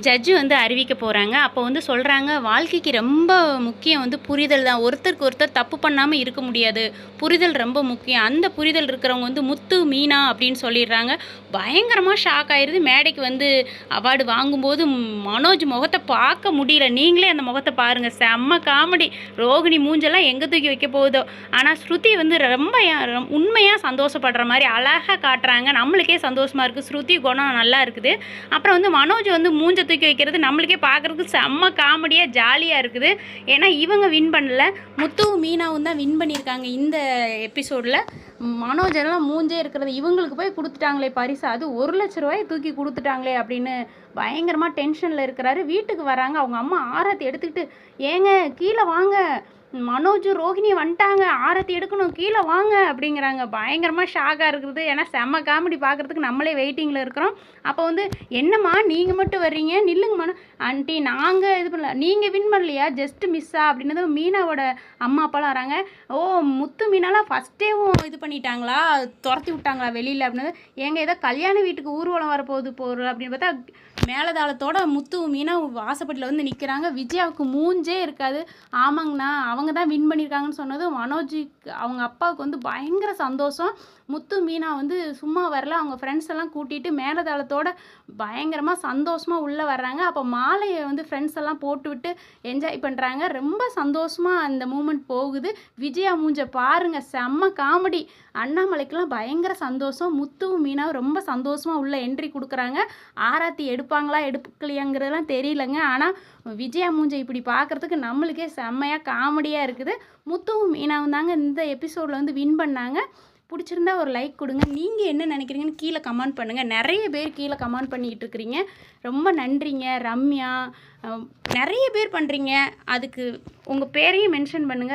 Judge வந்து அறிவிக்க போகிறாங்க. அப்போ வந்து சொல்கிறாங்க, வாழ்க்கைக்கு ரொம்ப முக்கியம் வந்து புரிதல் தான். ஒருத்தருக்கு ஒருத்தர் தப்பு பண்ணாமல் இருக்க முடியாது. புரிதல் ரொம்ப முக்கியம். அந்த புரிதல் இருக்கிறவங்க வந்து முத்து, மீனா அப்படின்னு சொல்லிடுறாங்க. பயங்கரமாக ஷாக் ஆயிடுது. மேடைக்கு வந்து அவார்டு வாங்கும்போது மனோஜ் முகத்தை பார்க்க முடியல. நீங்களே அந்த முகத்தை பாருங்கள், செம்ம காமெடி. ரோகிணி மூஞ்செல்லாம் எங்கே தூக்கி வைக்க போகுதோ. ஆனால் ஸ்ருதி வந்து ரொம்ப உண்மையாக சந்தோஷப்படுற மாதிரி அழகாக காட்டுறாங்க. நம்மளுக்கே சந்தோஷமாக இருக்குது. ஸ்ருதி குணம் நல்லா இருக்குது. அப்புறம் வந்து மனோஜ் வந்து மூஞ்ச தூக்கி வைக்கிறது நம்மளுக்கே பார்க்குறதுக்கு செம்ம காமெடியாக ஜாலியாக இருக்குது. ஏன்னா இவங்க வின் பண்ணல, முத்துவும் மீனாவும் தான் வின் பண்ணியிருக்காங்க இந்த எபிசோடில். மனோஜ் எல்லாம் மூஞ்சே இருக்கிறது இவங்களுக்கு போய் கொடுத்துட்டாங்களே பரிசு, அது 1,00,000 ரூபாய் தூக்கி கொடுத்துட்டாங்களே அப்படின்னு பயங்கரமாக டென்ஷனில் இருக்கிறாரு. வீட்டுக்கு வராங்க, அவங்க அம்மா ஆரத்தி எடுத்துக்கிட்டு, ஏங்க கீழே வாங்க, மனோஜ் ரோகிணி வந்துட்டாங்க, ஆரத்தி எடுக்கணும், கீழே வாங்க அப்படிங்கிறாங்க. பயங்கரமாக ஷாக்காக இருக்குது. ஏன்னா செம்ம காமெடி பார்க்குறதுக்கு நம்மளே வெயிட்டிங்கில் இருக்கிறோம். அப்போ வந்து என்னம்மா நீங்கள் மட்டும் வர்றீங்க, நில்லுங்க மனோ ஆண்டி, நாங்கள் இது பண்ணல, நீங்கள் வின் பண்ணலையா, ஜஸ்ட் மிஸ்ஸா அப்படின்னது மீனாவோட அம்மா அப்பாலாம் வராங்க. ஓ முத்து மீனாலாம் ஃபஸ்ட்டேவும் இது பண்ணிட்டாங்களா, துரத்தி விட்டாங்களா வெளியில் அப்படின்னது. ஏங்க ஏதோ கல்யாண வீட்டுக்கு ஊர்வலம் வரப்போகுது அப்படின்னு பார்த்தா மேலதாளத்தோட முத்து மீனா வாசப்பட்டியில் வந்து நிற்கிறாங்க. விஜயாவுக்கு மூஞ்சே இருக்காது. ஆமாங்கண்ணா அவங்க தான் வின் பண்ணியிருக்காங்கன்னு சொன்னது மனோஜுக்கு அவங்க அப்பாவுக்கு வந்து பயங்கர சந்தோஷம். முத்து மீனா வந்து சும்மா வரல, அவங்க ஃப்ரெண்ட்ஸ் எல்லாம் கூட்டிகிட்டு மேலதாளத்தோட பயங்கரமாக சந்தோஷமாக உள்ளே வர்றாங்க. அப்போ மாலையை வந்து ஃப்ரெண்ட்ஸ் எல்லாம் போட்டு விட்டு என்ஜாய் பண்ணுறாங்க. ரொம்ப சந்தோஷமாக அந்த மூமெண்ட் போகுது. விஜயா மூஞ்ச பாருங்கள், செம்ம காமெடி. அண்ணாமலைக்கெல்லாம் பயங்கர சந்தோஷம். முத்துவும் மீனாவும் ரொம்ப சந்தோஷமாக உள்ள என்ட்ரி கொடுக்குறாங்க. ஆராத்தி எடுப்பாங்களா எடுக்கலையாங்கிறதெல்லாம் தெரியலங்க. ஆனால் விஜயா மூஞ்சை இப்படி பார்க்குறதுக்கு நம்மளுக்கே செம்மையாக காமெடியாக இருக்குது. முத்துவும் மீனாவும் தாங்க இந்த எபிசோடில் வந்து வின் பண்ணாங்க. பிடிச்சிருந்தா ஒரு லைக் கொடுங்க. நீங்கள் என்ன நினைக்கிறீங்கன்னு கீழே கமெண்ட் பண்ணுங்கள். நிறைய பேர் கீழே கமெண்ட் பண்ணிக்கிட்டு இருக்கிறீங்க, ரொம்ப நன்றிங்க. ரம்யா நிறைய பேர் பண்ணுறீங்க, அதுக்கு உங்கள் பேரையும் மென்ஷன் பண்ணுங்கள்.